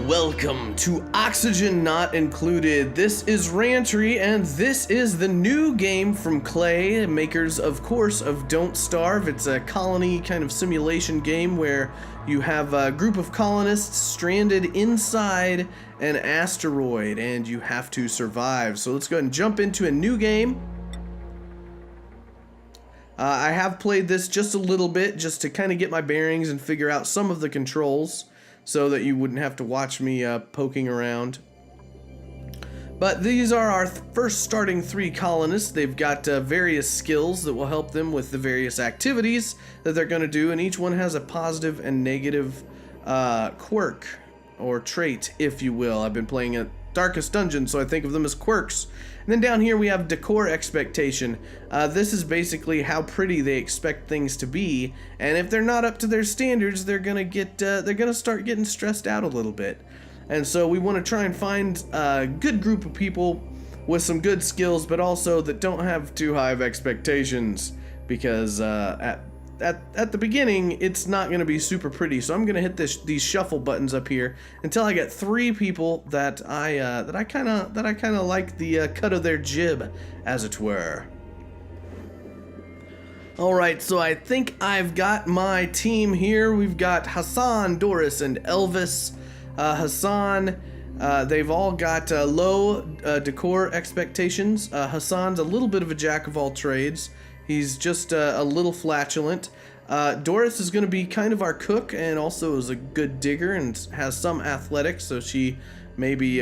Welcome to Oxygen Not Included. This is Rantry, and this is the new game from Clay, makers, of course, of Don't Starve. It's a colony kind of simulation game where you have a group of colonists stranded inside an asteroid, and you have to survive. So let's go ahead and jump into a new game. I have played this just a little bit, just to kind of get my bearings and figure out some of the controls, so that you wouldn't have to watch me poking around. But these are our first starting 3 colonists. They've got various skills that will help them with the various activities that they're going to do, and each one has a positive and negative quirk, or trait, if you will. I've been playing a Darkest Dungeon, so I think of them as quirks. And then down here we have decor expectation. This is basically how pretty they expect things to be, and if they're not up to their standards, they're gonna start getting stressed out a little bit. And so we want to try and find a good group of people with some good skills, but also that don't have too high of expectations, because at the beginning it's not going to be super pretty. So I'm going to hit these shuffle buttons up here until I get 3 people that I kind of like the cut of their jib, as it were. All right, so I think I've got my team here. We've got Hassan, Doris, and Elvis. Hassan, they've all got low decor expectations. Hassan's a little bit of a jack of all trades. He's just a little flatulent. Doris is going to be kind of our cook, and also is a good digger and has some athletics, so she may be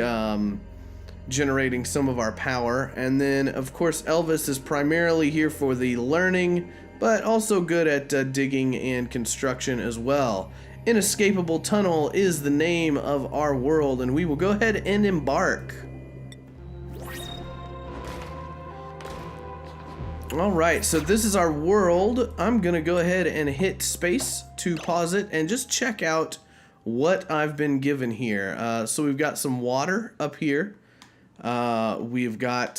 generating some of our power. And then, of course, Elvis is primarily here for the learning, but also good at digging and construction as well. Inescapable Tunnel is the name of our world, and we will go ahead and embark. Alright, so this is our world. I'm gonna go ahead and hit space to pause it and just check out what I've been given here. So we've got some water up here. We've got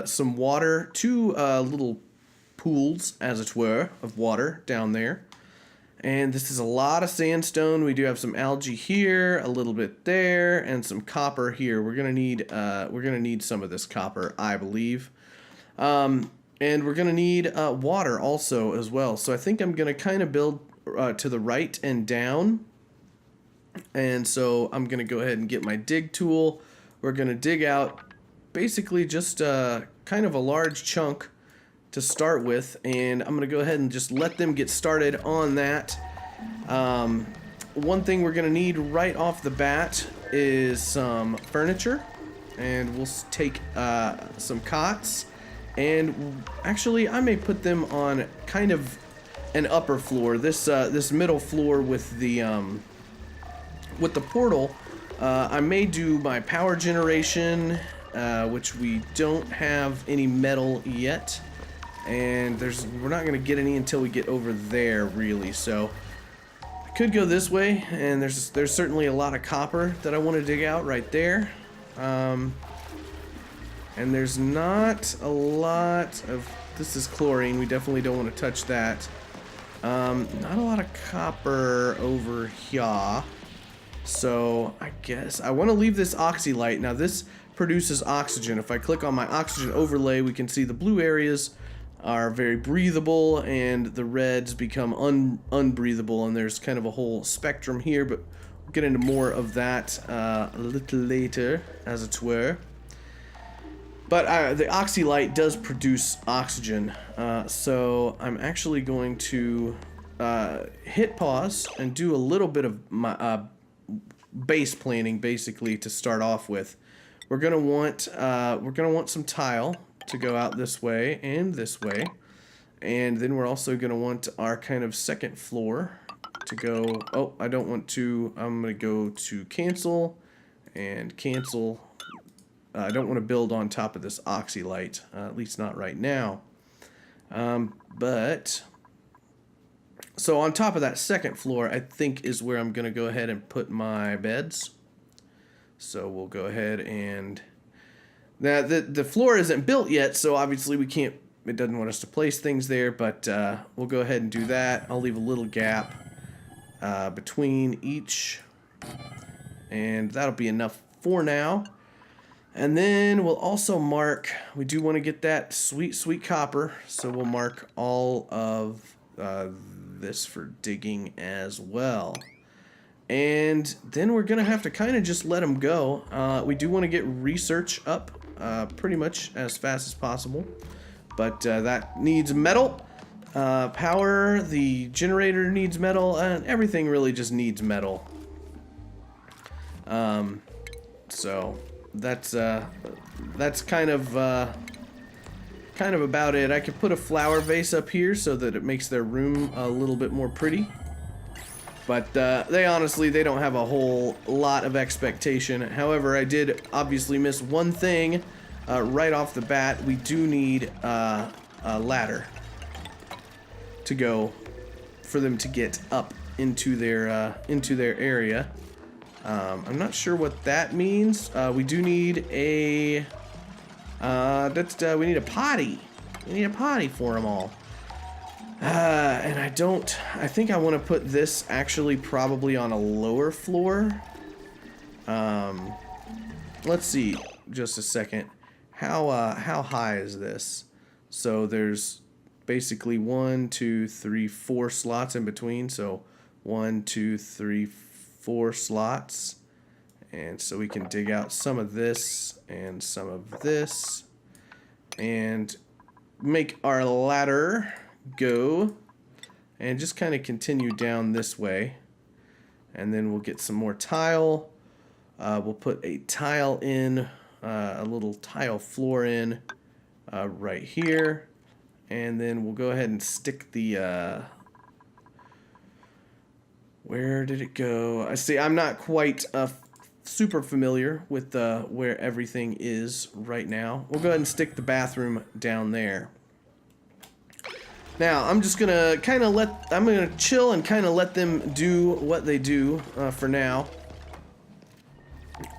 some water, 2 little pools, as it were, of water down there. And this is a lot of sandstone. We do have some algae here, a little bit there, and some copper here. We're gonna need some of this copper, I believe. And we're going to need water also as well. So I think I'm going to kind of build to the right and down. And so I'm going to go ahead and get my dig tool. We're going to dig out basically just kind of a large chunk to start with. And I'm going to go ahead and just let them get started on that. One thing we're going to need right off the bat is some furniture. And we'll take some cots. And actually, I may put them on kind of an upper floor. This middle floor with the portal. I may do my power generation, which we don't have any metal yet, and we're not gonna get any until we get over there, really. So I could go this way, and there's certainly a lot of copper that I want to dig out right there. And there's not a lot of... This is chlorine. We definitely don't want to touch that. Not a lot of copper over here. So I guess I want to leave this oxylite. Now this produces oxygen. If I click on my oxygen overlay, we can see the blue areas are very breathable and the reds become unbreathable. And there's kind of a whole spectrum here, but we'll get into more of that a little later, as it were. But the oxylite does produce oxygen, so I'm actually going to hit pause and do a little bit of my base planning, basically, to start off with. We're gonna want some tile to go out this way, and then we're also gonna want our kind of second floor to go. Oh, I don't want to. I'm gonna go to cancel and cancel. I don't want to build on top of this oxylite, at least not right now. But so on top of that second floor, I think is where I'm going to go ahead and put my beds. So we'll go ahead and... Now, the floor isn't built yet, so obviously we can't... It doesn't want us to place things there, but we'll go ahead and do that. I'll leave a little gap between each And that'll be enough for now. And then we'll also mark, we do want to get that sweet, sweet copper. So we'll mark all of this for digging as well. And then we're going to have to kind of just let them go. We do want to get research up pretty much as fast as possible. But that needs metal. Power, the generator needs metal, and everything really just needs metal. So that's kind of about it. I could put a flower vase up here so that it makes their room a little bit more pretty. But they honestly, they don't have a whole lot of expectation. However, I did obviously miss one thing right off the bat. We do need a ladder to go for them to get up into their area. I'm not sure what that means. We do need a we need a potty. We need a potty for them all. And I think I want to put this actually probably on a lower floor. Let's see, just a second. How high is this? So there's basically 1, 2, 3, 4 slots in between. So 1, 2, 3, 4 slots. And so we can dig out some of this and some of this and make our ladder go and just kind of continue down this way. And then we'll get some more tile. We'll put a tile in, a little tile floor in right here. And then we'll go ahead and stick the, where did it go? I see, I'm not quite super familiar with where everything is right now. We'll go ahead and stick the bathroom down there. Now, I'm just gonna kind of I'm gonna chill and kind of let them do what they do for now.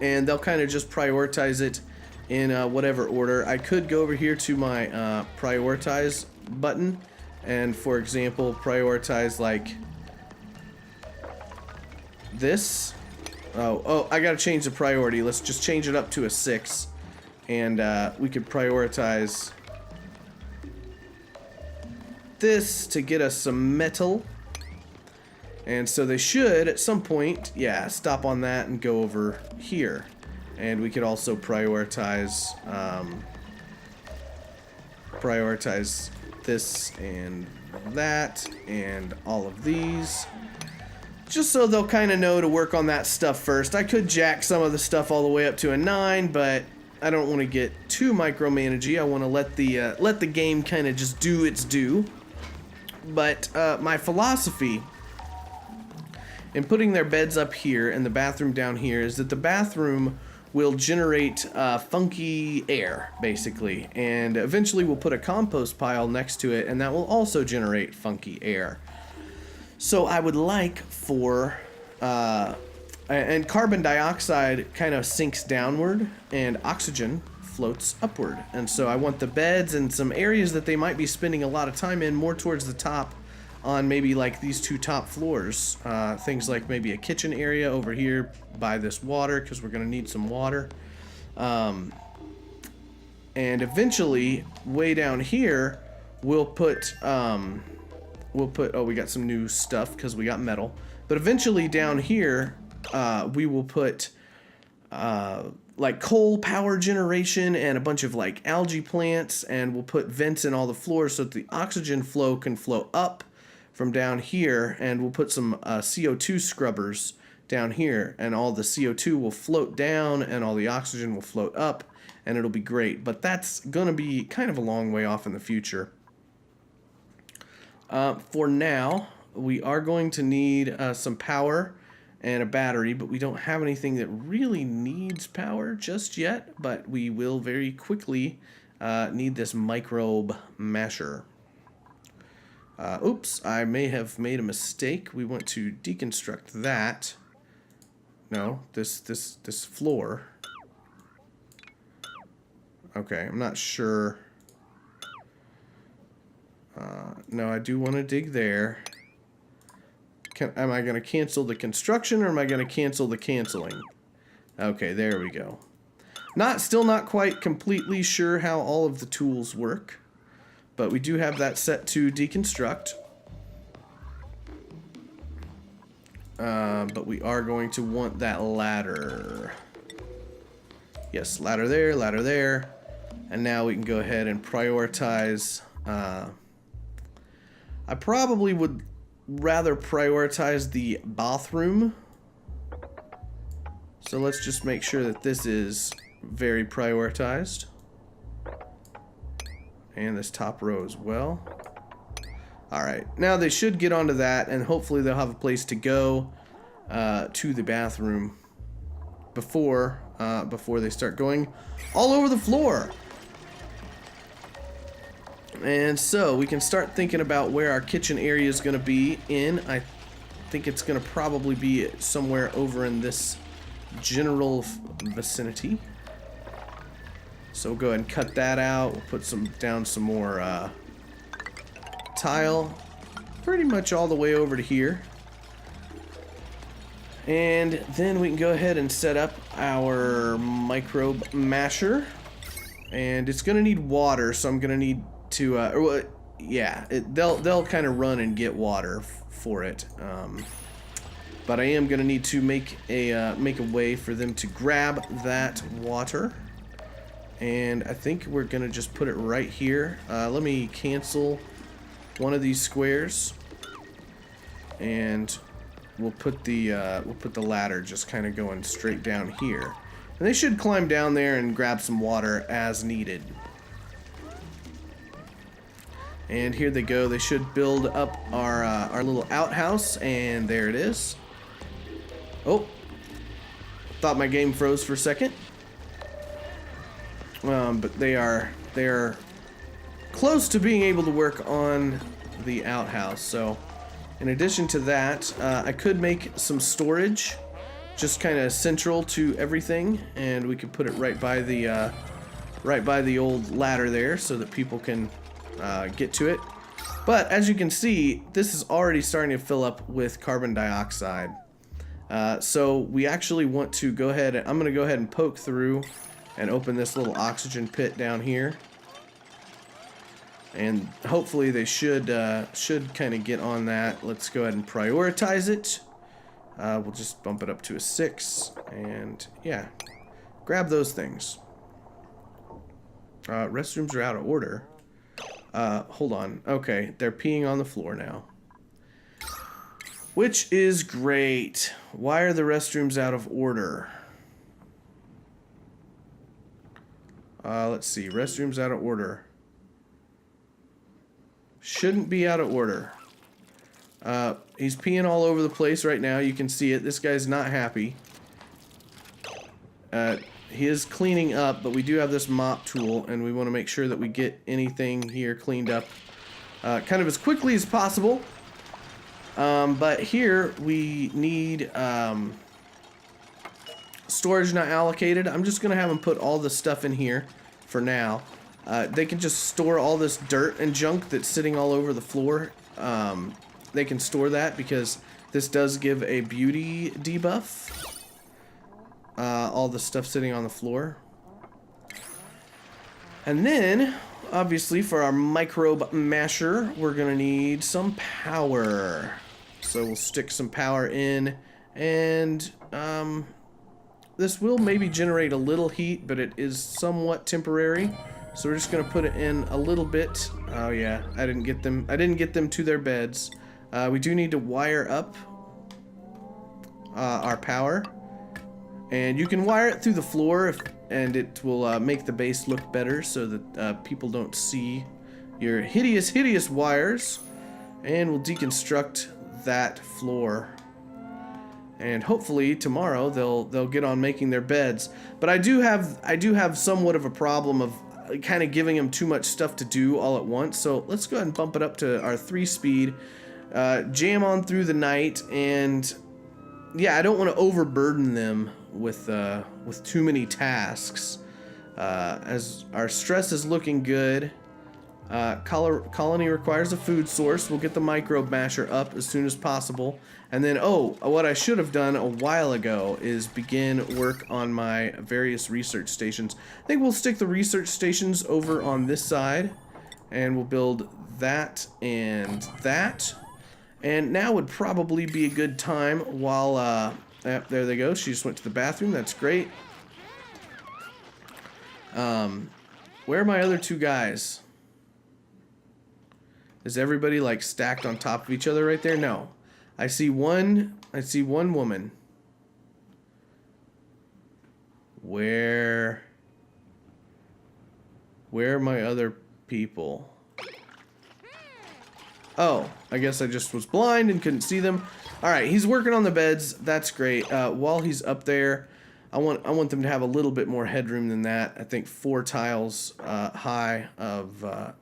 And they'll kind of just prioritize it in whatever order. I could go over here to my prioritize button and, for example, prioritize like this. Oh, I gotta change the priority. Let's just change it up to a 6. And we could prioritize this to get us some metal. And so they should, at some point, yeah, stop on that and go over here. And we could also prioritize this and that and all of these. Just so they'll kind of know to work on that stuff first. I could jack some of the stuff all the way up to a 9, but I don't want to get too micromanagey. I want to let the game kind of just do its due. But my philosophy in putting their beds up here and the bathroom down here is that the bathroom will generate funky air, basically. And eventually we'll put a compost pile next to it, and that will also generate funky air. So I would like for, and carbon dioxide kind of sinks downward and oxygen floats upward. And so I want the beds and some areas that they might be spending a lot of time in more towards the top on maybe like these 2 top floors. Things like maybe a kitchen area over here by this water, because we're going to need some water. And eventually, way down here, we'll put, oh, we got some new stuff because we got metal. But eventually down here, we will put like coal power generation and a bunch of like algae plants, and we'll put vents in all the floors so that the oxygen flow can flow up from down here, and we'll put some CO2 scrubbers down here, and all the CO2 will float down and all the oxygen will float up, and it'll be great. But that's gonna be kind of a long way off in the future. For now, we are going to need some power and a battery, but we don't have anything that really needs power just yet, but we will very quickly need this microbe masher. Oops, I may have made a mistake. We want to deconstruct that. No, this floor. Okay, I'm not sure. No, I do want to dig there. Am I going to cancel the construction, or am I going to cancel the canceling? Okay, there we go. Still not quite completely sure how all of the tools work, but we do have that set to deconstruct. But we are going to want that ladder. Yes, ladder there. And now we can go ahead and prioritize. I probably would rather prioritize the bathroom. So let's just make sure that this is very prioritized. And this top row as well. Alright, now they should get onto that, and hopefully they'll have a place to go to the bathroom before they start going all over the floor. And so we can start thinking about where our kitchen area is going to be in. I think it's going to probably be somewhere over in this general vicinity. So we'll go ahead and cut that out. We'll put down some more tile pretty much all the way over to here. And then we can go ahead and set up our microbe masher. And it's going to need water, so I'm going to need to, they'll kind of run and get water for it. But I am going to need to make a way for them to grab that water. And I think we're going to just put it right here. Let me cancel one of these squares. And we'll put the ladder just kind of going straight down here. And they should climb down there and grab some water as needed. And here they go. They should build up our little outhouse, and there it is. Oh, thought my game froze for a second. But they are close to being able to work on the outhouse. So, in addition to that, I could make some storage, just kind of central to everything, and we could put it right by the old ladder there, so that people can get to it. But as you can see, this is already starting to fill up with carbon dioxide. So we actually want to go ahead and I'm going to go ahead and poke through and open this little oxygen pit down here. And hopefully they should kind of get on that. Let's go ahead and prioritize it. We'll just bump it up to a 6, and yeah, grab those things. Restrooms are out of order. Hold on. Okay, they're peeing on the floor now. Which is great. Why are the restrooms out of order? Let's see. Restrooms out of order. Shouldn't be out of order. He's peeing all over the place right now. You can see it. This guy's not happy. He is cleaning up, but we do have this mop tool, and we want to make sure that we get anything here cleaned up kind of as quickly as possible. But here we need storage not allocated. I'm just going to have them put all the stuff in here for now. They can just store all this dirt and junk that's sitting all over the floor. They can store that because this does give a beauty debuff. All the stuff sitting on the floor. And then, obviously, for our microbe masher, we're going to need some power. So we'll stick some power in, and this will maybe generate a little heat, but it is somewhat temporary. So we're just going to put it in a little bit. Oh yeah, I didn't get them to their beds. We do need to wire up our power. And you can wire it through the floor, and it will make the base look better so that people don't see your hideous, hideous wires. And we'll deconstruct that floor. And hopefully tomorrow they'll get on making their beds. But I do have somewhat of a problem of kind of giving them too much stuff to do all at once. So let's go ahead and bump it up to our 3-speed. Jam on through the night, and yeah, I don't want to overburden them with too many tasks. As our stress is looking good, Colony requires a food source. We'll get the microbe masher up as soon as possible. And then, oh, what I should have done a while ago is begin work on my various research stations. I think we'll stick the research stations over on this side. And we'll build that and that. And now would probably be a good time while, yep, there they go. She just went to the bathroom. That's great. Where are my other two guys? Is everybody like stacked on top of each other right there? No. I see one woman. Where are my other people? Oh, I guess I just was blind and couldn't see them. All right, he's working on the beds. That's great. While he's up there, I want them to have a little bit more headroom than that. I think 4 tiles high of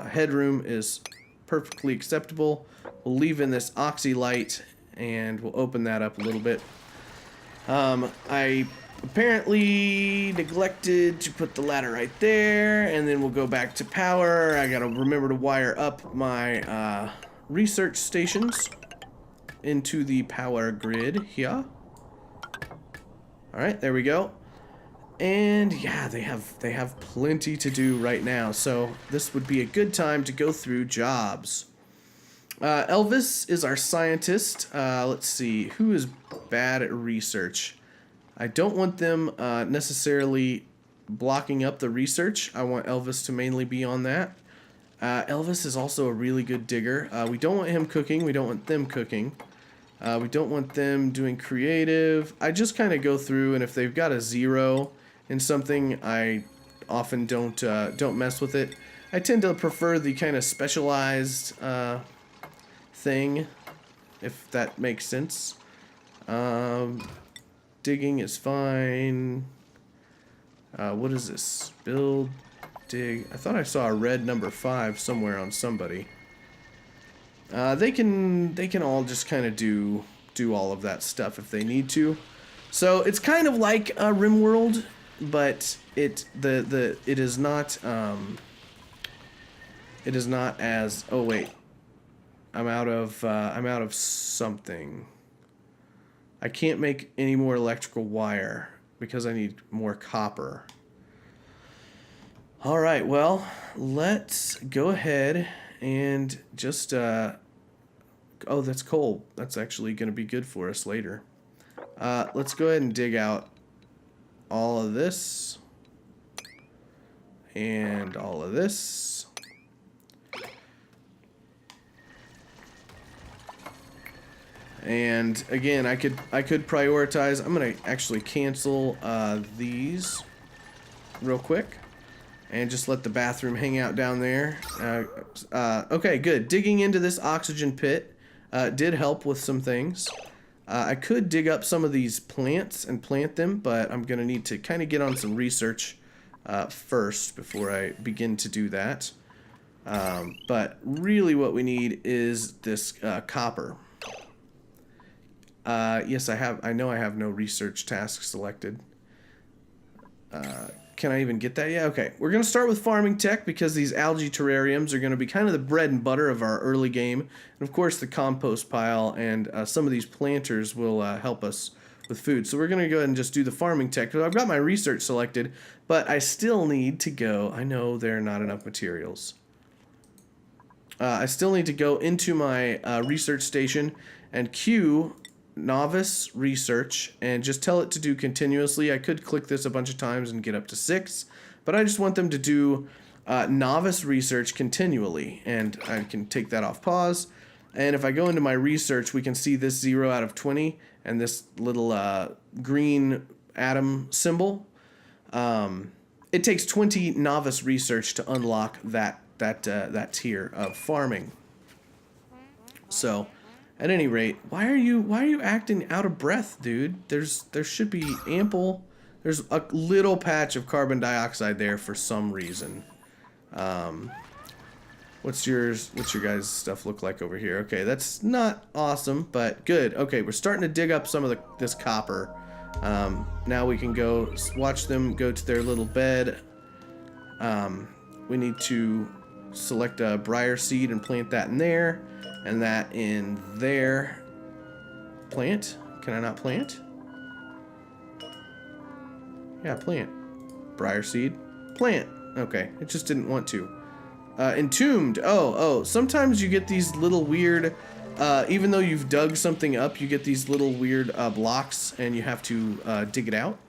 headroom is perfectly acceptable. We'll leave in this oxy light and we'll open that up a little bit. I apparently neglected to put the ladder right there, and then we'll go back to power. I gotta remember to wire up my research stations into the power grid here. Alright, there we go. And yeah, they have plenty to do right now, so this would be a good time to go through jobs. Elvis is our scientist. Let's see, who is bad at research? I don't want them necessarily blocking up the research. I want Elvis to mainly be on that. Elvis is also a really good digger. We don't want him cooking. We don't want them cooking. We don't want them doing creative. I just kind of go through, and if they've got a 0 in something, I often don't mess with it. I tend to prefer the kind of specialized thing, if that makes sense. Digging is fine. What is this? Build, dig. I thought I saw a red number 5 somewhere on somebody. They can all just kind of do all of that stuff if they need to. So it's kind of like a RimWorld, but it is not as, oh wait, I'm out of something. I can't make any more electrical wire because I need more copper. All right, well, let's go ahead and just, oh, that's coal. That's actually going to be good for us later. Let's go ahead and dig out all of this and all of this. And again, I could prioritize. I'm gonna actually cancel these real quick and just let the bathroom hang out down there. Okay, good. Digging into this oxygen pit did help with some things. I could dig up some of these plants and plant them, but I'm gonna need to kind of get on some research first before I begin to do that. But really what we need is this copper. Yes, I know I have no research task selected. Can I even get that? Yeah, okay. We're going to start with farming tech because these algae terrariums are going to be kind of the bread and butter of our early game. And of course the compost pile and some of these planters will help us with food. So we're going to go ahead and just do the farming tech. So I've got my research selected, but I still need to go. I know there are not enough materials. I still need to go into my research station and queue novice research and just tell it to do continuously. I could click this a bunch of times and get up to 6, but I just want them to do novice research continually, and I can take that off pause. And if I go into my research, we can see this 0 out of 20 and this little green atom symbol. It takes 20 novice research to unlock that tier of farming. So at any rate, why are you acting out of breath, dude? there should be ample. There's a little patch of carbon dioxide there for some reason. What's your guys' stuff look like over here? Okay, that's not awesome, but good. Okay, we're starting to dig up some of this copper. Now we can go watch them go to their little bed. we need to select a briar seed and plant that in there, and that in there. Plant? Can I not plant? Yeah, plant. Briar seed. Plant. Okay, it just didn't want to. Entombed. Oh. Sometimes you get these little weird, even though you've dug something up, you get these little weird blocks, and you have to dig it out.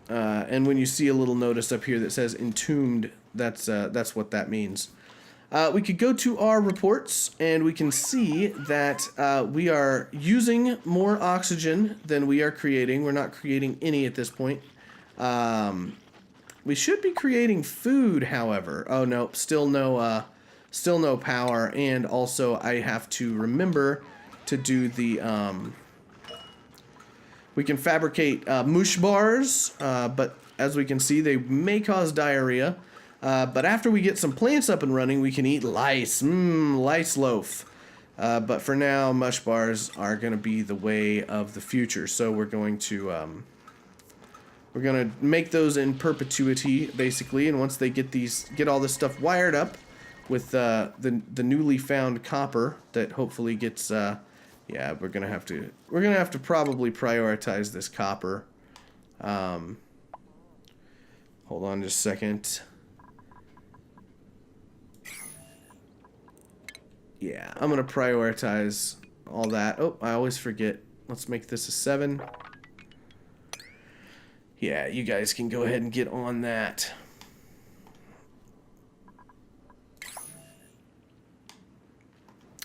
And when you see a little notice up here that says entombed, that's what that means. We could go to our reports, and we can see that we are using more oxygen than we are creating. We're not creating any at this point. We should be creating food, however. Oh no, still no power, and also I have to remember to do the. We can fabricate mush bars, but as we can see, they may cause diarrhea. But after we get some plants up and running, we can eat lice. Lice loaf. But for now, mush bars are going to be the way of the future. So we're going to make those in perpetuity, basically. And once they get all this stuff wired up with the newly found copper that hopefully gets. Yeah, we're gonna have to probably prioritize this copper. Hold on just a second. Yeah, I'm gonna prioritize all that. Oh, I always forget. Let's make this a 7. Yeah, you guys can go ahead and get on that.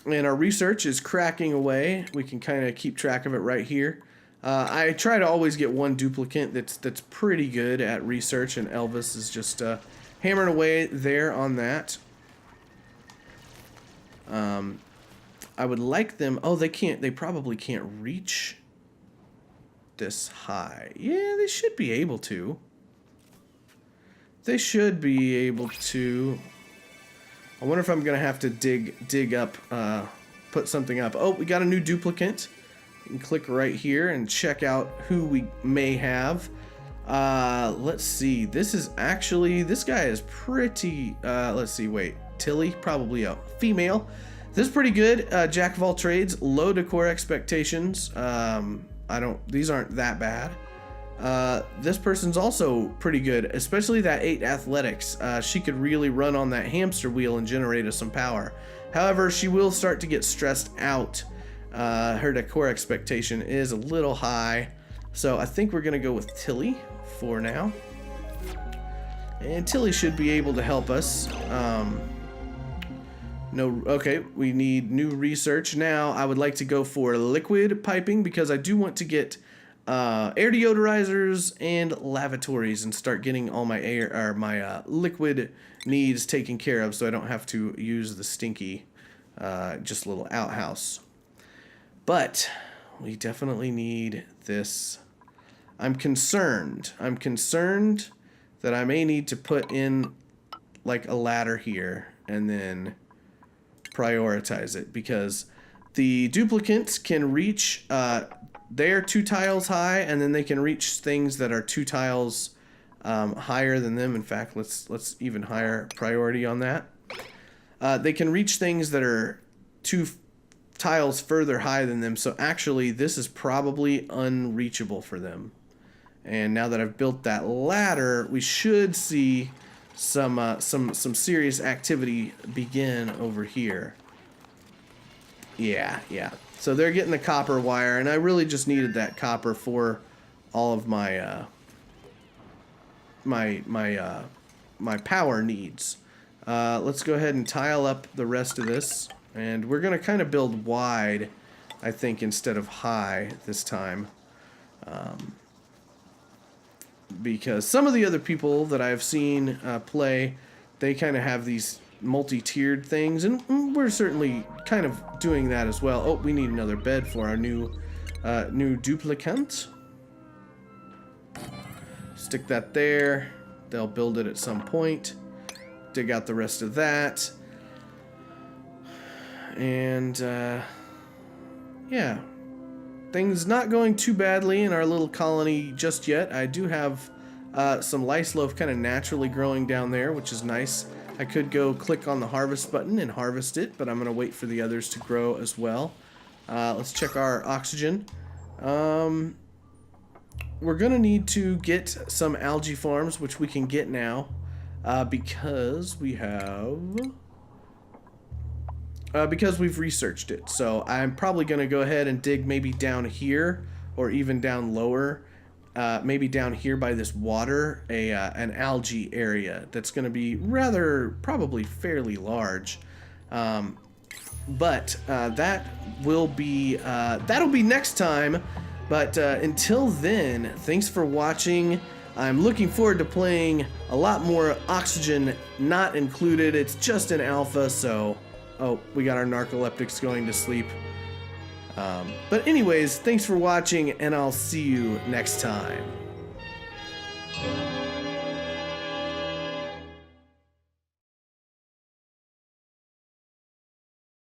And our research is cracking away. We can kind of keep track of it right here. I try to always get one duplicate that's pretty good at research, and Elvis is just hammering away there on that. I would like them. Oh, they can't. They probably can't reach this high. Yeah, they should be able to. They should be able to. I wonder if I'm gonna have to dig up, put something up. Oh, we got a new duplicate. You can click right here and check out who we may have. Let's see. This guy is pretty. Let's see. Wait, Tilly, probably a female. This is pretty good. Jack of all trades, low decor expectations. These aren't that bad. This person's also pretty good, especially that 8 athletics. She could really run on that hamster wheel and generate us some power. However, she will start to get stressed out. Her decor expectation is a little high. So I think we're going to go with Tilly for now. And Tilly should be able to help us. Okay, we need new research. Now I would like to go for liquid piping because I do want to get air deodorizers and lavatories and start getting all my air or my liquid needs taken care of so I don't have to use the stinky just little outhouse. But we definitely need this. I'm concerned that I may need to put in like a ladder here and then prioritize it because the duplicates can reach they're 2 tiles high, and then they can reach things that are 2 tiles higher than them. In fact, let's even higher priority on that. They can reach things that are 2 tiles further high than them. So actually, this is probably unreachable for them. And now that I've built that ladder, we should see some serious activity begin over here. Yeah. So they're getting the copper wire, and I really just needed that copper for all of my my power needs. Let's go ahead and tile up the rest of this, and we're gonna kind of build wide, I think, instead of high this time, because some of the other people that I've seen play, they kind of have these multi-tiered things, and we're certainly kind of doing that as well. Oh, we need another bed for our new duplicant. Stick that there. They'll build it at some point. Dig out the rest of that. And yeah, things not going too badly in our little colony just yet. I do have some lice loaf kind of naturally growing down there, which is nice. I could go click on the harvest button and harvest it, but I'm going to wait for the others to grow as well. Let's check our oxygen. We're going to need to get some algae farms, which we can get now, because we have... because we've researched it. So I'm probably going to go ahead and dig maybe down here, or even down lower. Maybe down here by this water, an algae area that's going to be probably fairly large. But that'll be next time. But until then, thanks for watching. I'm looking forward to playing a lot more Oxygen Not Included. It's just an alpha, so... Oh, we got our narcoleptics going to sleep. But anyways, thanks for watching, and I'll see you next time.